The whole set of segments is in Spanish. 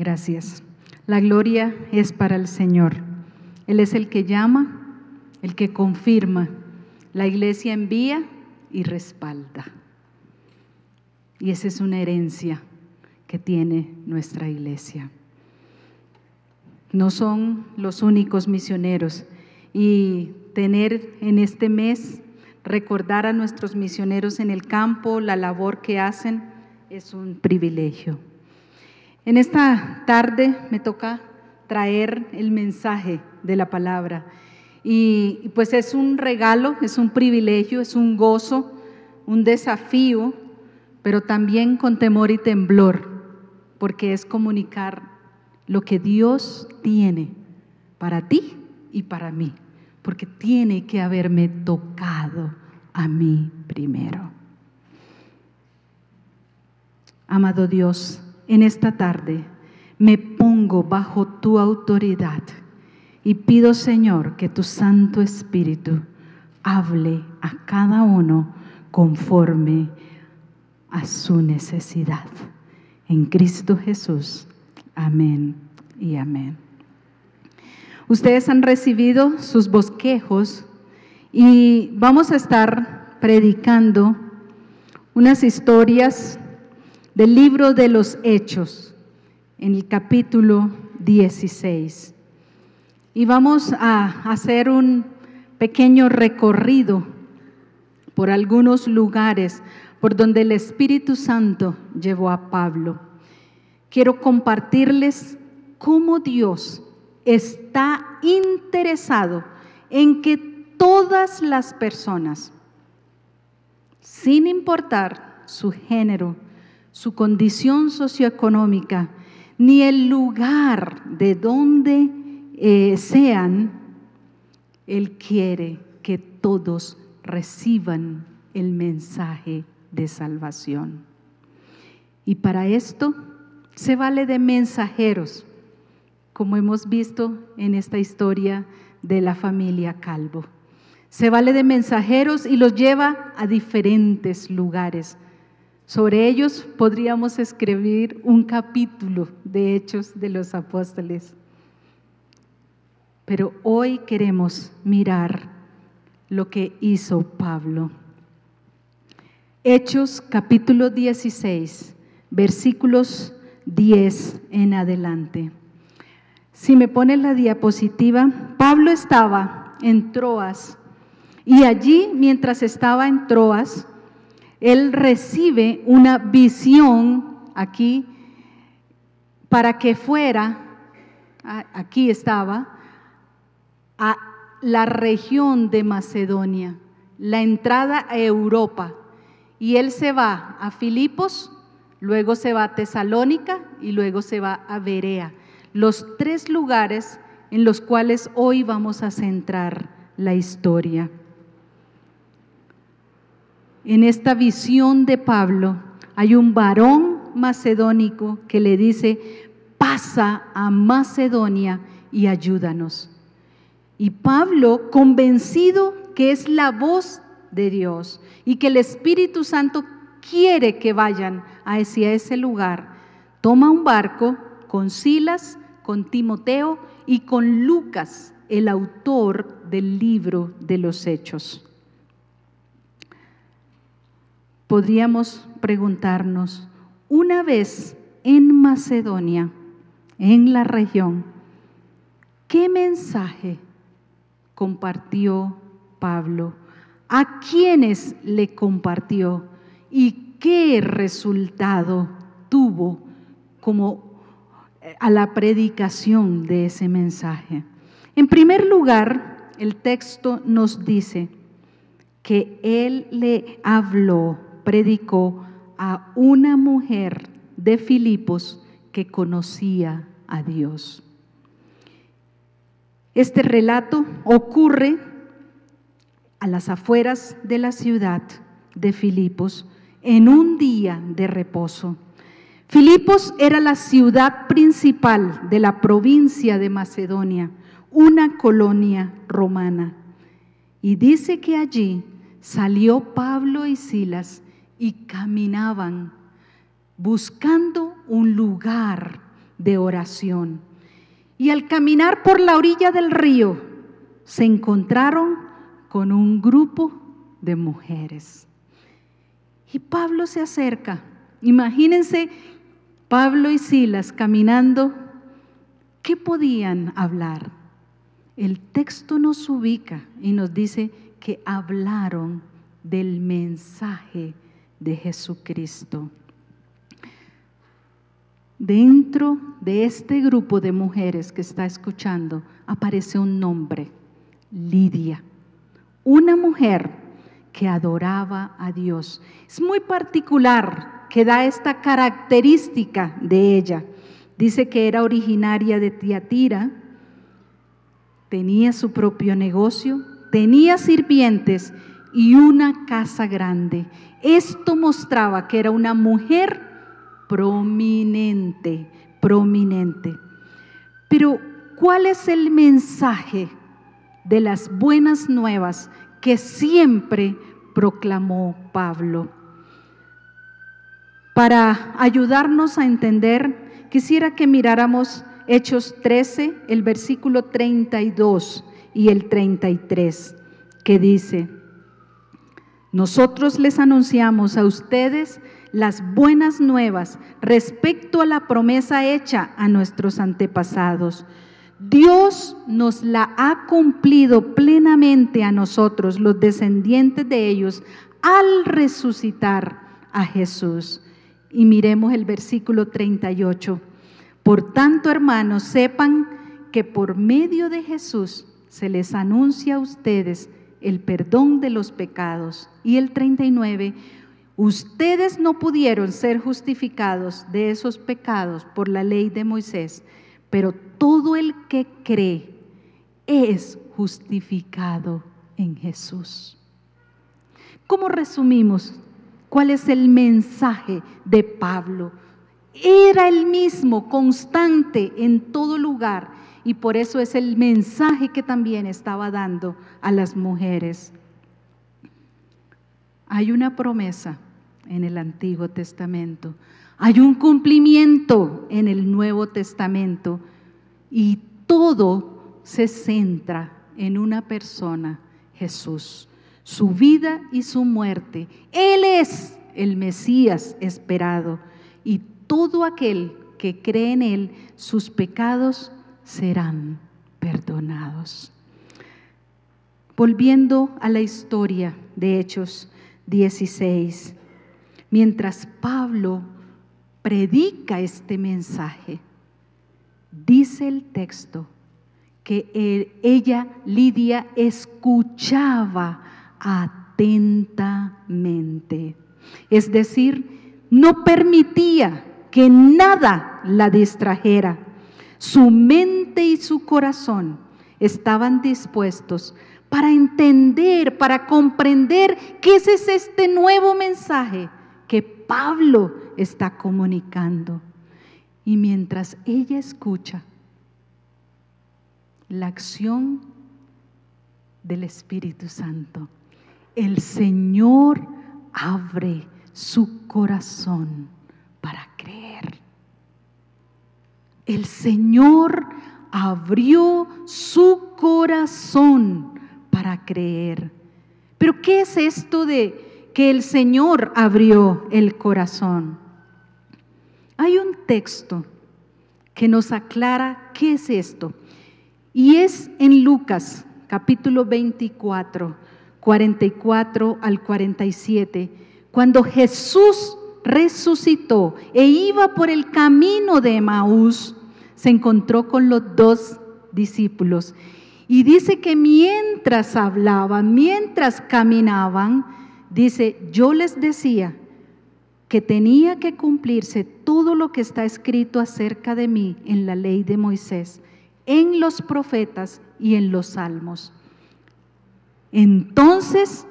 Gracias. La gloria es para el Señor. Él es el que llama, el que confirma. La iglesia envía y respalda. Y esa es una herencia que tiene nuestra iglesia. No son los únicos misioneros, y tener en este mes, recordar a nuestros misioneros en el campo, la labor que hacen, es un privilegio. En esta tarde me toca traer el mensaje de la palabra, y pues es un regalo, es un privilegio, es un gozo, un desafío, pero también con temor y temblor, porque es comunicar lo que Dios tiene para ti y para mí, porque tiene que haberme tocado a mí primero. Amado Dios, en esta tarde me pongo bajo tu autoridad y pido, Señor, que tu Santo Espíritu hable a cada uno conforme a su necesidad. En Cristo Jesús. Amén y amén. Ustedes han recibido sus bosquejos y vamos a estar predicando unas historias del libro de los Hechos, en el capítulo 16. Y vamos a hacer un pequeño recorrido por algunos lugares por donde el Espíritu Santo llevó a Pablo. Quiero compartirles cómo Dios está interesado en que todas las personas, sin importar su género, su condición socioeconómica, ni el lugar de donde sean, Él quiere que todos reciban el mensaje de salvación. Y para esto se vale de mensajeros, como hemos visto en esta historia de la familia Calvo. Se vale de mensajeros y los lleva a diferentes lugares. Sobre ellos podríamos escribir un capítulo de Hechos de los Apóstoles. Pero hoy queremos mirar lo que hizo Pablo. Hechos capítulo 16, versículos 10 en adelante. Si me ponen la diapositiva, Pablo estaba en Troas y allí, mientras estaba en Troas, él recibe una visión aquí para que fuera, aquí estaba, a la región de Macedonia, la entrada a Europa. Y él se va a Filipos, luego se va a Tesalónica y luego se va a Berea. Los 3 lugares en los cuales hoy vamos a centrar la historia. En esta visión de Pablo hay un varón macedónico que le dice: pasa a Macedonia y ayúdanos. Y Pablo, convencido que es la voz de Dios y que el Espíritu Santo quiere que vayan hacia ese lugar, toma un barco con Silas, con Timoteo y con Lucas, el autor del libro de los Hechos. Podríamos preguntarnos, una vez en Macedonia, en la región, ¿qué mensaje compartió Pablo? ¿A quiénes le compartió? ¿Y qué resultado tuvo como a la predicación de ese mensaje? En primer lugar, el texto nos dice que él le habló, predicó a una mujer de Filipos que conocía a Dios. Este relato ocurre a las afueras de la ciudad de Filipos en un día de reposo. Filipos era la ciudad principal de la provincia de Macedonia, una colonia romana. Y dice que allí salió Pablo y Silas y caminaban buscando un lugar de oración. Y al caminar por la orilla del río, se encontraron con un grupo de mujeres. Y Pablo se acerca. Imagínense Pablo y Silas caminando. ¿Qué podían hablar? El texto nos ubica y nos dice que hablaron del mensaje de Jesucristo. Dentro de este grupo de mujeres que está escuchando aparece un nombre: Lidia, una mujer que adoraba a Dios. Es muy particular que da esta característica de ella. Dice que era originaria de Tiatira, tenía su propio negocio, tenía sirvientes y una casa grande. Esto mostraba que era una mujer prominente. Pero, ¿cuál es el mensaje de las buenas nuevas que siempre proclamó Pablo? Para ayudarnos a entender, quisiera que miráramos Hechos 13, el versículo 32 y el 33, que dice: nosotros les anunciamos a ustedes las buenas nuevas respecto a la promesa hecha a nuestros antepasados. Dios nos la ha cumplido plenamente a nosotros, los descendientes de ellos, al resucitar a Jesús. Y miremos el versículo 38. Por tanto, hermanos, sepan que por medio de Jesús se les anuncia a ustedes el perdón de los pecados. Y el 39, ustedes no pudieron ser justificados de esos pecados por la ley de Moisés, pero todo el que cree es justificado en Jesús. ¿Cómo resumimos? ¿Cuál es el mensaje de Pablo? Era el mismo, constante en todo lugar, y por eso es el mensaje que también estaba dando a las mujeres. Hay una promesa en el Antiguo Testamento, hay un cumplimiento en el Nuevo Testamento, y todo se centra en una persona, Jesús, su vida y su muerte. Él es el Mesías esperado, y todo aquel que cree en Él, sus pecados serán perdonados. Volviendo a la historia de Hechos 16, mientras Pablo predica este mensaje, dice el texto que ella, Lidia, escuchaba atentamente. Es decir, no permitía que nada la distrajera. Su mente y su corazón estaban dispuestos para entender, para comprender qué es este nuevo mensaje que Pablo está comunicando. Y mientras ella escucha, la acción del Espíritu Santo, el Señor abre su corazón para creer. El Señor abrió su corazón para creer. Pero ¿qué es esto de que el Señor abrió el corazón? Hay un texto que nos aclara qué es esto, y es en Lucas capítulo 24, 44 al 47, cuando Jesús resucitó e iba por el camino de Emaús, se encontró con los dos discípulos, y dice que mientras hablaban, mientras caminaban, dice: yo les decía que tenía que cumplirse todo lo que está escrito acerca de mí en la ley de Moisés, en los profetas y en los salmos. Entonces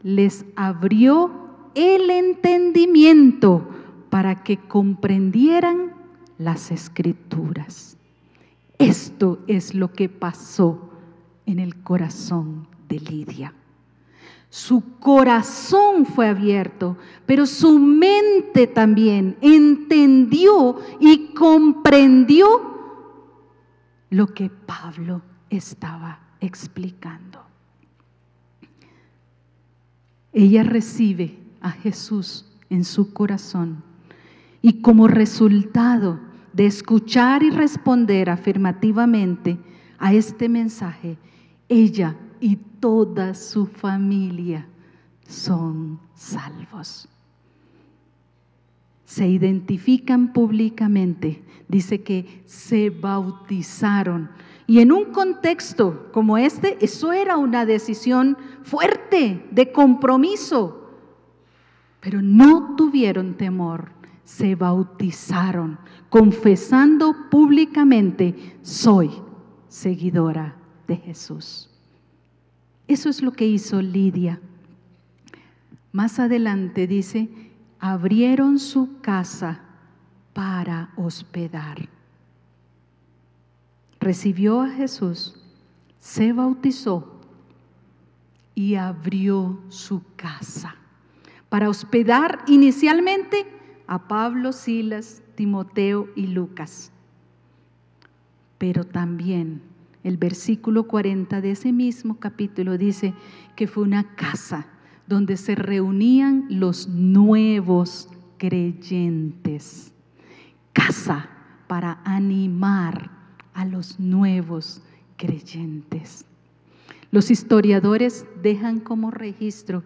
les abrió el entendimiento para que comprendieran las Escrituras. Esto es lo que pasó en el corazón de Lidia. Su corazón fue abierto, pero su mente también entendió y comprendió lo que Pablo estaba explicando. Ella recibe a Jesús en su corazón y como resultado de escuchar y responder afirmativamente a este mensaje, ella y toda su familia son salvos. Se identifican públicamente, dice que se bautizaron. Y en un contexto como este, eso era una decisión fuerte, de compromiso. Pero no tuvieron temor, se bautizaron, confesando públicamente: soy seguidora de Jesús. Eso es lo que hizo Lidia. Más adelante dice: abrieron su casa para hospedar. Recibió a Jesús, se bautizó y abrió su casa para hospedar inicialmente a Pablo, Silas, Timoteo y Lucas. Pero también el versículo 40 de ese mismo capítulo dice que fue una casa donde se reunían los nuevos creyentes. Casa para animar a los nuevos creyentes. Los historiadores dejan como registro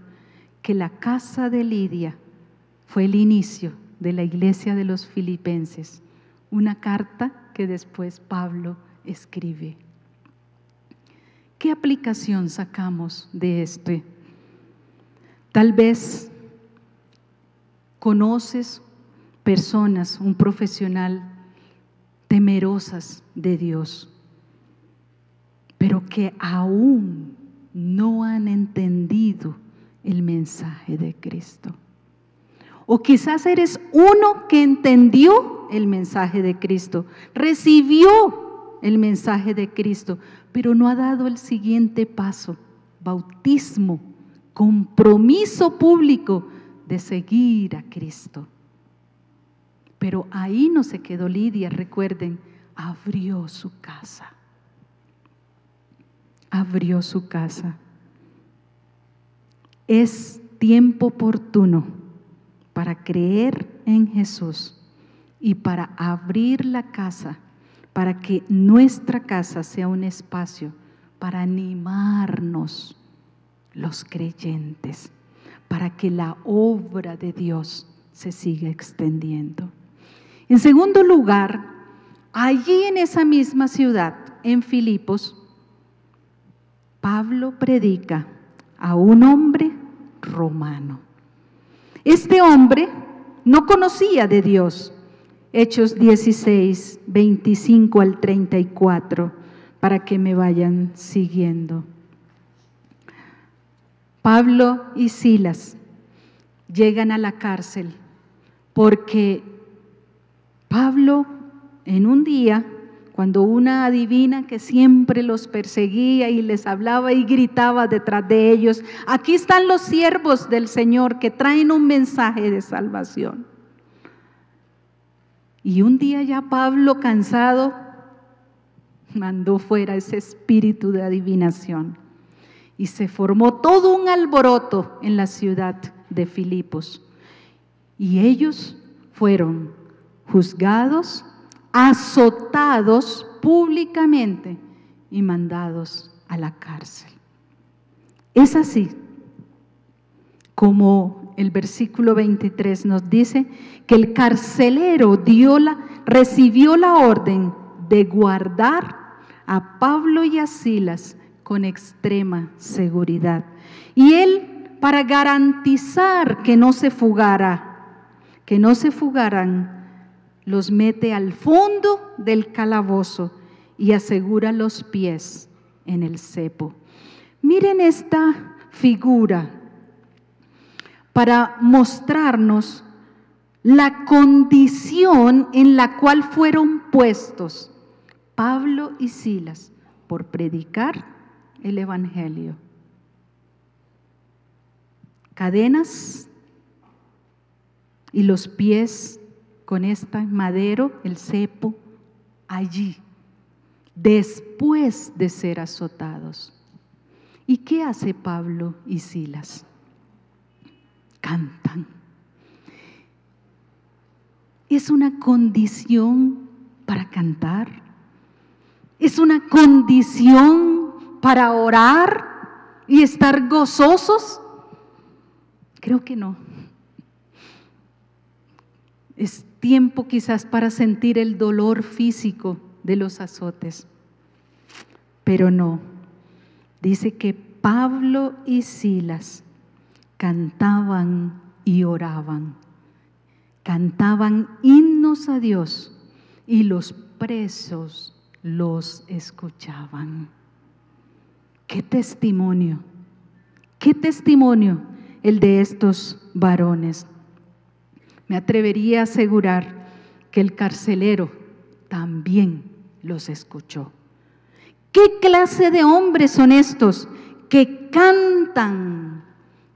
que la casa de Lidia fue el inicio de la iglesia de los filipenses, una carta que después Pablo escribe. ¿Qué aplicación sacamos de esto? Tal vez conoces personas, un profesional, temerosas de Dios, pero que aún no han entendido el mensaje de Cristo. O quizás eres uno que entendió el mensaje de Cristo, recibió el mensaje de Cristo, pero no ha dado el siguiente paso: bautismo, compromiso público de seguir a Cristo. Pero ahí no se quedó Lidia, recuerden, abrió su casa. Abrió su casa. Es tiempo oportuno para creer en Jesús y para abrir la casa, para que nuestra casa sea un espacio para animarnos los creyentes, para que la obra de Dios se siga extendiendo. En segundo lugar, allí en esa misma ciudad, en Filipos, Pablo predica a un hombre romano. Este hombre no conocía de Dios. Hechos 16, 25 al 34, para que me vayan siguiendo. Pablo y Silas llegan a la cárcel porque Pablo, en un día, cuando una adivina que siempre los perseguía y les hablaba y gritaba detrás de ellos: aquí están los siervos del Señor que traen un mensaje de salvación. Y un día ya Pablo, cansado, mandó fuera ese espíritu de adivinación y se formó todo un alboroto en la ciudad de Filipos. Y ellos fueron juzgados, azotados públicamente y mandados a la cárcel. Es así como el versículo 23 nos dice que el carcelero recibió la orden de guardar a Pablo y a Silas con extrema seguridad. Y él, para garantizar que no se fugaran, los mete al fondo del calabozo y asegura los pies en el cepo. Miren esta figura para mostrarnos la condición en la cual fueron puestos Pablo y Silas por predicar el Evangelio. cadenas y los pies con este madero, el cepo, allí, después de ser azotados. ¿Y qué hace Pablo y Silas? Cantan. Es una condición para cantar. Es una condición para orar y estar gozosos. Creo que no. Es tiempo quizás para sentir el dolor físico de los azotes, pero no. Dice que Pablo y Silas cantaban y oraban, cantaban himnos a Dios y los presos los escuchaban. ¡Qué testimonio! ¡Qué testimonio el de estos varones! Me atrevería a asegurar que el carcelero también los escuchó. ¿Qué clase de hombres son estos que cantan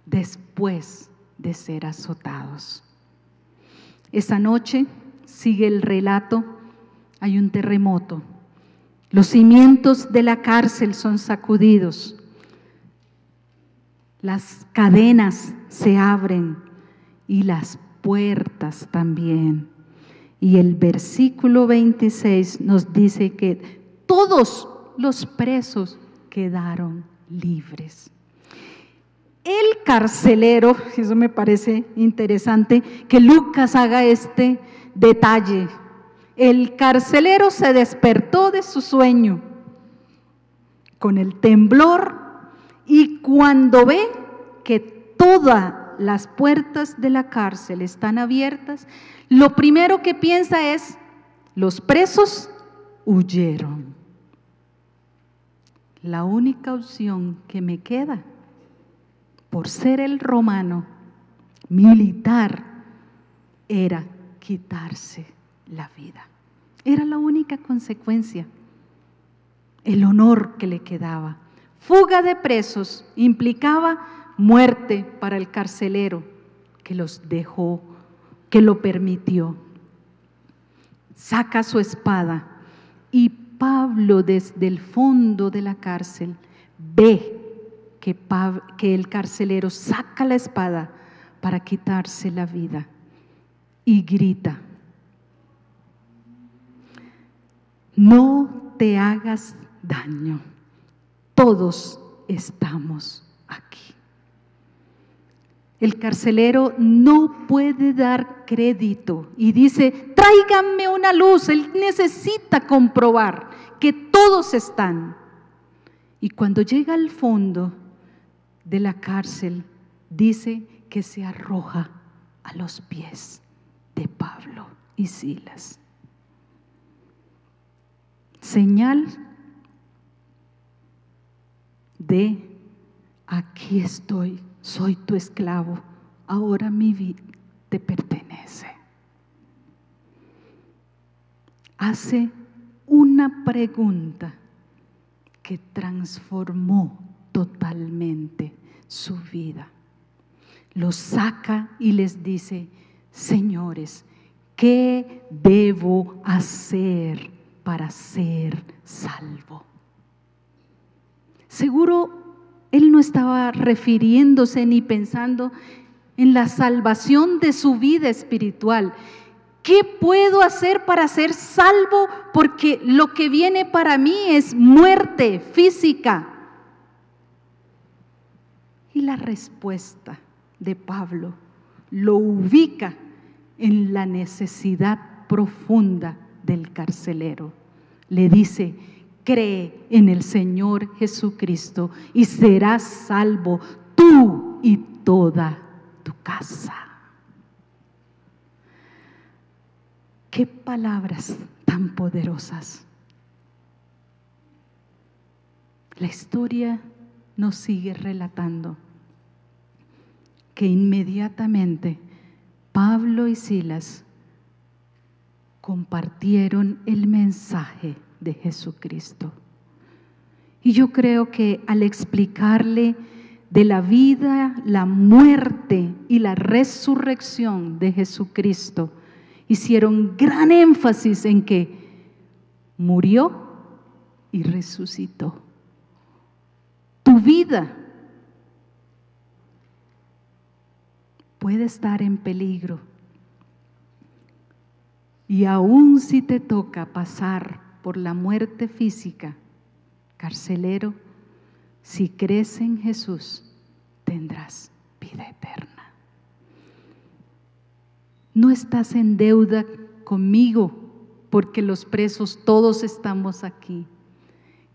después de ser azotados? Esa noche sigue el relato, hay un terremoto, los cimientos de la cárcel son sacudidos, las cadenas se abren y las puertas también. Y el versículo 26 nos dice que todos los presos quedaron libres. El carcelero, eso me parece interesante, que Lucas haga este detalle. El carcelero se despertó de su sueño con el temblor y cuando ve que todas las puertas de la cárcel están abiertas, lo primero que piensa es: los presos huyeron. La única opción que me queda, por ser el romano militar, era quitarse la vida. Era la única consecuencia, el honor que le quedaba. Fuga de presos implicaba muerte para el carcelero que los dejó, que lo permitió. Saca su espada y Pablo desde el fondo de la cárcel ve que el carcelero saca la espada para quitarse la vida y grita: no te hagas daño, todos estamos aquí. El carcelero no puede dar crédito y dice: tráiganme una luz. Él necesita comprobar que todos están. Y cuando llega al fondo de la cárcel, dice que se arroja a los pies de Pablo y Silas. Señal de: aquí estoy, soy tu esclavo, ahora mi vida te pertenece. Hace una pregunta que transformó totalmente su vida. Los saca y les dice: señores, ¿qué debo hacer para ser salvo? Seguro él no estaba refiriéndose ni pensando en la salvación de su vida espiritual. ¿Qué puedo hacer para ser salvo? Porque lo que viene para mí es muerte física. Y la respuesta de Pablo lo ubica en la necesidad profunda del carcelero. Le dice: cree en el Señor Jesucristo y serás salvo tú y toda tu casa. Qué palabras tan poderosas. La historia nos sigue relatando que inmediatamente Pablo y Silas compartieron el mensaje de Jesucristo. Y yo creo que al explicarle de la vida, la muerte y la resurrección de Jesucristo, hicieron gran énfasis en que murió y resucitó. Tu vida puede estar en peligro, y aun si te toca pasar por la muerte física, carcelero, si crees en Jesús, tendrás vida eterna. No estás en deuda conmigo, porque los presos todos estamos aquí.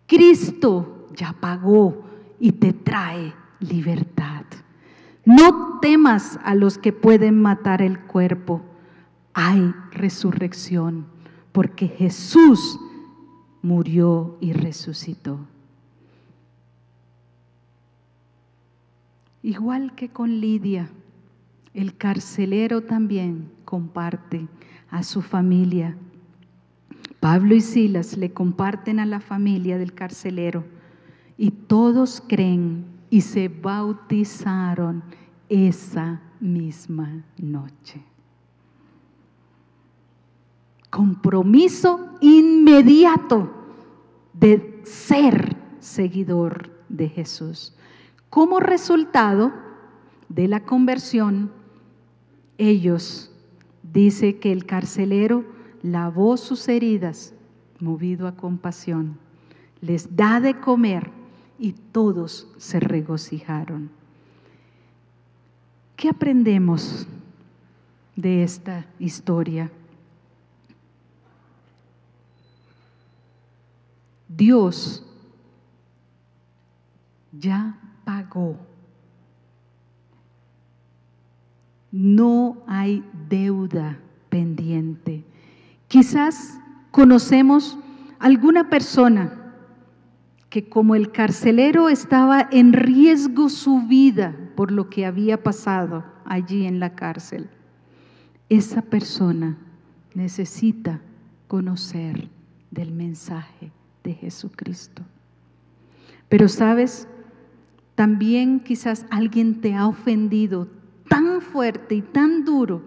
Cristo ya pagó y te trae libertad. No temas a los que pueden matar el cuerpo. Hay resurrección, porque Jesús murió y resucitó. Igual que con Lidia, el carcelero también comparte a su familia. Pablo y Silas le comparten a la familia del carcelero, y todos creen y se bautizaron esa misma noche. Compromiso inmediato de ser seguidor de Jesús. Como resultado de la conversión, dice que el carcelero lavó sus heridas, movido a compasión, les da de comer y todos se regocijaron. ¿Qué aprendemos de esta historia? Dios ya pagó. No hay deuda pendiente. Quizás conocemos alguna persona que, como el carcelero, estaba en riesgo su vida por lo que había pasado allí en la cárcel. Esa persona necesita conocer del mensaje de Jesucristo. Pero sabes, también quizás alguien te ha ofendido tan fuerte y tan duro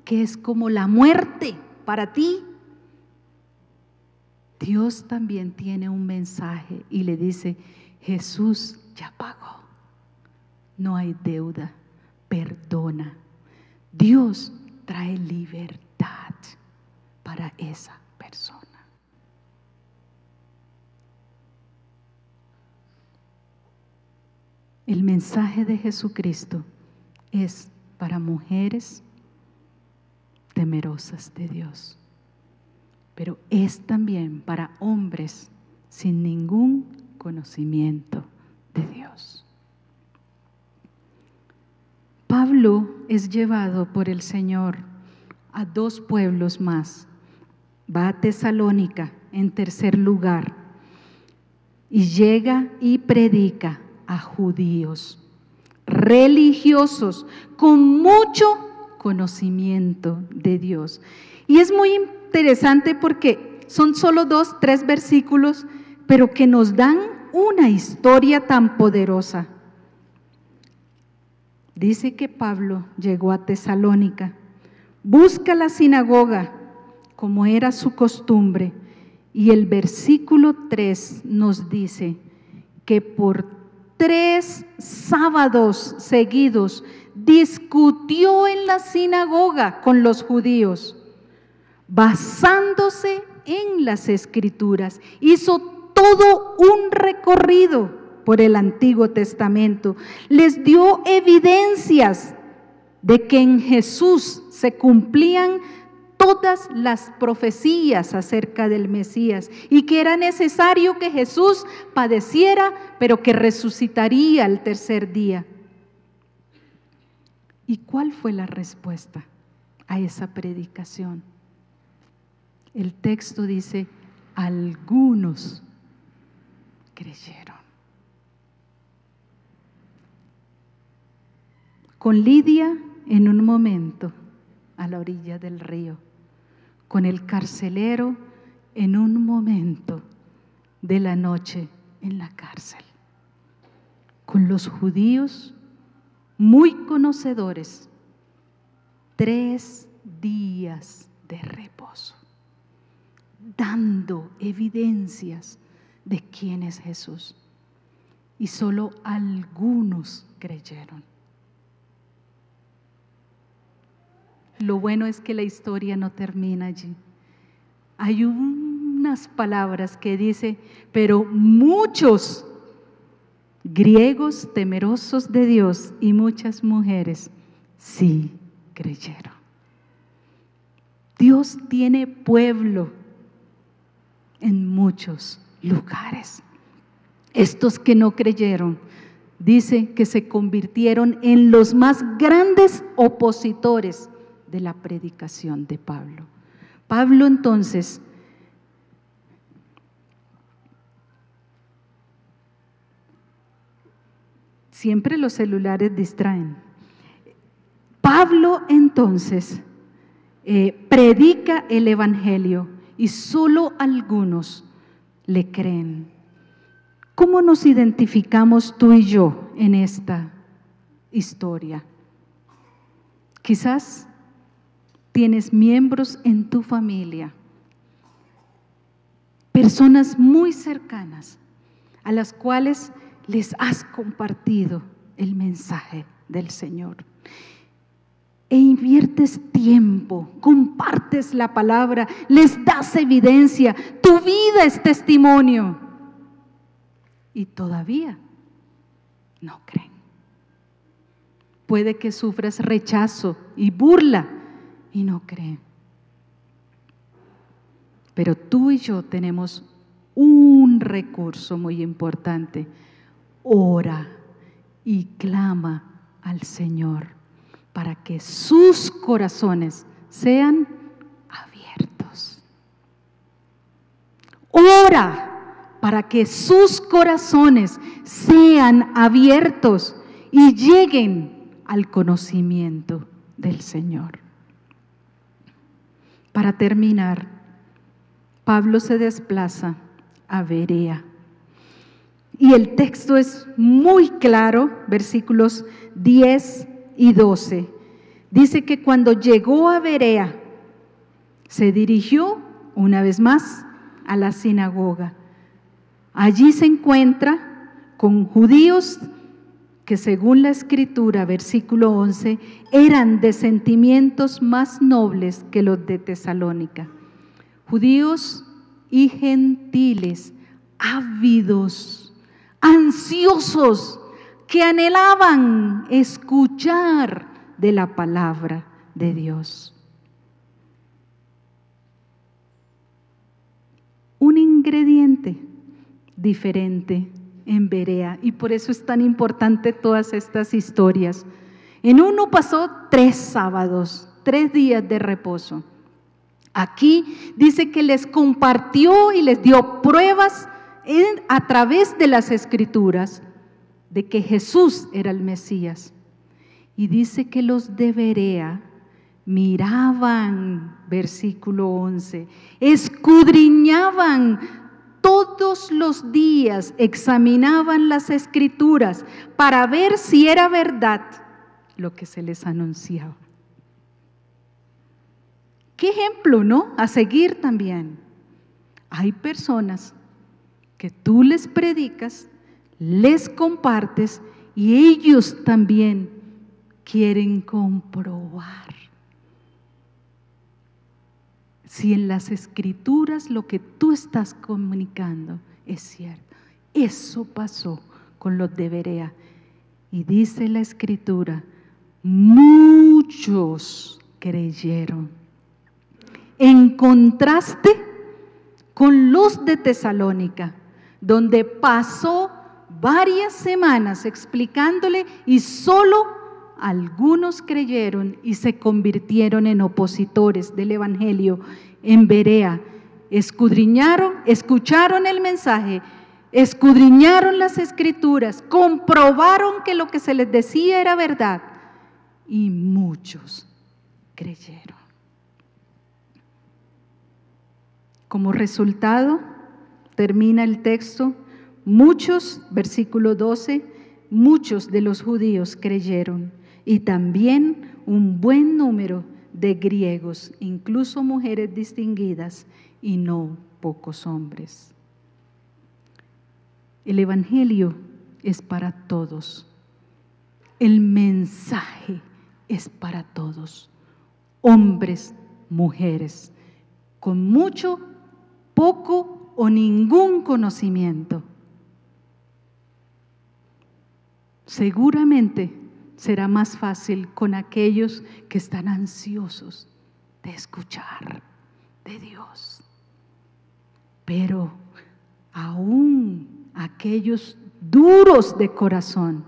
que es como la muerte para ti. Dios también tiene un mensaje y le dice: Jesús ya pagó, no hay deuda, perdona. Dios trae libertad para esa persona. El mensaje de Jesucristo es para mujeres temerosas de Dios, pero es también para hombres sin ningún conocimiento de Dios. Pablo es llevado por el Señor a 2 pueblos más. Va a Tesalónica en tercer lugar y llega y predica a judíos religiosos con mucho conocimiento de Dios. Y es muy interesante porque son solo 2-3 versículos, pero que nos dan una historia tan poderosa. Dice que Pablo llegó a Tesalónica, busca la sinagoga como era su costumbre, y el versículo 3 nos dice que por 3 sábados seguidos discutió en la sinagoga con los judíos, basándose en las Escrituras. Hizo todo un recorrido por el Antiguo Testamento. Les dio evidencias de que en Jesús se cumplían todas las profecías acerca del Mesías y que era necesario que Jesús padeciera, pero que resucitaría al tercer día. ¿Y cuál fue la respuesta a esa predicación? El texto dice: algunos creyeron. Con Lidia en un momento a la orilla del río, con el carcelero en un momento de la noche en la cárcel, con los judíos muy conocedores 3 días de reposo, dando evidencias de quién es Jesús. Y solo algunos creyeron. Lo bueno es que la historia no termina allí. Hay unas palabras que dice, pero muchos griegos temerosos de Dios y muchas mujeres sí creyeron. Dios tiene pueblo en muchos lugares. Estos que no creyeron, dice que se convirtieron en los más grandes opositores de la predicación de Pablo. Pablo entonces siempre los celulares distraen. Pablo entonces predica el evangelio y solo algunos le creen. ¿Cómo nos identificamos tú y yo en esta historia? Quizás tienes miembros en tu familia, personas muy cercanas, a las cuales les has compartido el mensaje del Señor. E inviertes tiempo, compartes la palabra, les das evidencia, tu vida es testimonio. Y todavía no creen. Puede que sufras rechazo y burla y no creen. Pero tú y yo tenemos un recurso muy importante. Ora y clama al Señor para que sus corazones sean abiertos. Ora para que sus corazones sean abiertos y lleguen al conocimiento del Señor. Para terminar, Pablo se desplaza a Berea. Y el texto es muy claro, versículos 10 y 12. Dice que cuando llegó a Berea, se dirigió una vez más a la sinagoga. Allí se encuentra con judíos que según la Escritura, versículo 11, eran de sentimientos más nobles que los de Tesalónica. Judíos y gentiles, ávidos, ansiosos, que anhelaban escuchar de la palabra de Dios. Un ingrediente diferente en Berea, y por eso es tan importante todas estas historias. En uno pasó 3 sábados, 3 días de reposo. Aquí dice que les compartió y les dio pruebas a través de las Escrituras de que Jesús era el Mesías. Y dice que los de Berea miraban, versículo 11, escudriñaban todos los días, examinaban las Escrituras para ver si era verdad lo que se les anunciaba. Qué ejemplo, ¿no? A seguir también. Hay personas que tú les predicas, les compartes y ellos también quieren comprobar si en las Escrituras lo que tú estás comunicando es cierto. Eso pasó con los de Berea. Y dice la Escritura, muchos creyeron. En contraste con los de Tesalónica, donde pasó varias semanas explicándole y solo algunos creyeron y se convirtieron en opositores del Evangelio. En Berea escudriñaron, escucharon el mensaje, escudriñaron las Escrituras, comprobaron que lo que se les decía era verdad y muchos creyeron. Como resultado, termina el texto, muchos, versículo 12, muchos de los judíos creyeron, y también un buen número de griegos, incluso mujeres distinguidas, y no pocos hombres. El Evangelio es para todos. El mensaje es para todos, hombres, mujeres, con mucho, poco o ningún conocimiento. Seguramente será más fácil con aquellos que están ansiosos de escuchar de Dios. Pero aún aquellos duros de corazón,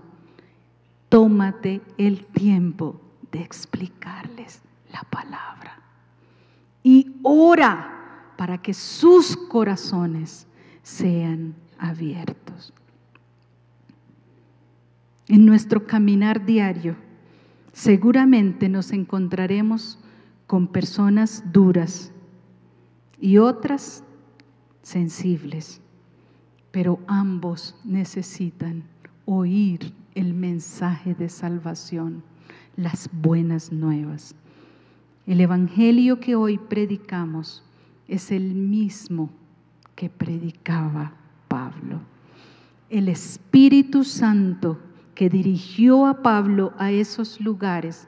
tómate el tiempo de explicarles la palabra y ora para que sus corazones sean abiertos. En nuestro caminar diario, seguramente nos encontraremos con personas duras y otras sensibles, pero ambos necesitan oír el mensaje de salvación, las buenas nuevas. El Evangelio que hoy predicamos es el mismo que predicaba Pablo. El Espíritu Santo que dirigió a Pablo a esos lugares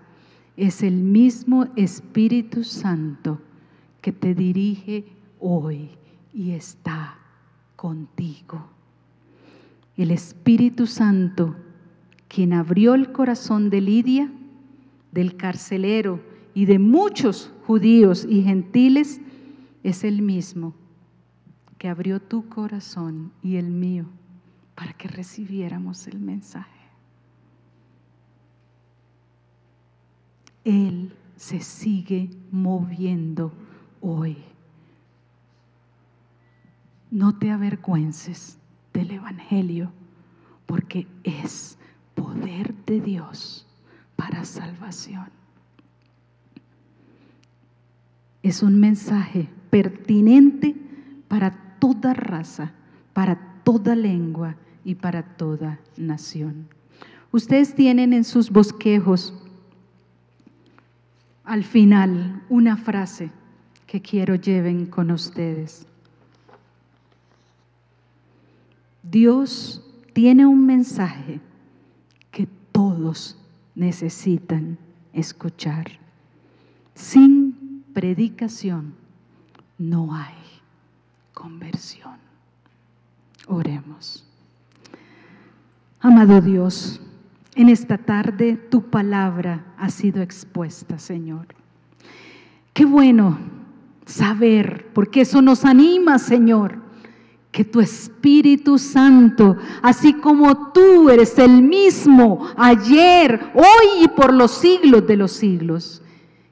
es el mismo Espíritu Santo que te dirige hoy y está contigo. El Espíritu Santo, quien abrió el corazón de Lidia, del carcelero y de muchos judíos y gentiles, es el mismo que abrió tu corazón y el mío para que recibiéramos el mensaje. Él se sigue moviendo hoy. No te avergüences del Evangelio, porque es poder de Dios para salvación. Es un mensaje pertinente para toda raza, para toda lengua y para toda nación. Ustedes tienen en sus bosquejos al final una frase que quiero lleven con ustedes. Dios tiene un mensaje que todos necesitan escuchar. Sin predicación no hay conversión. Oremos. Amado Dios, en esta tarde tu palabra ha sido expuesta, Señor. Qué bueno saber, porque eso nos anima, Señor, que tu Espíritu Santo, así como tú eres el mismo ayer, hoy y por los siglos de los siglos,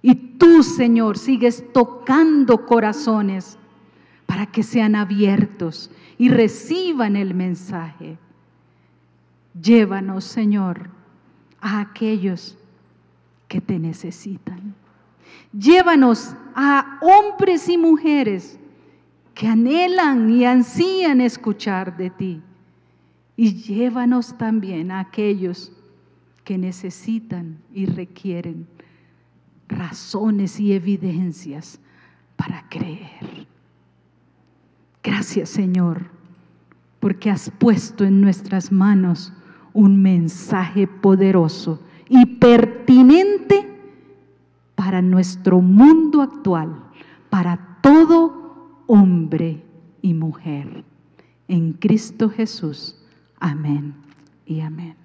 y tú, Señor, sigues tocando corazones para que sean abiertos y reciban el mensaje. Llévanos, Señor, a aquellos que te necesitan. Llévanos a hombres y mujeres que anhelan y ansían escuchar de ti. Y llévanos también a aquellos que necesitan y requieren razones y evidencias para creer. Gracias, Señor, porque has puesto en nuestras manos un mensaje poderoso y pertinente para nuestro mundo actual, para todo hombre y mujer. En Cristo Jesús. Amén y amén.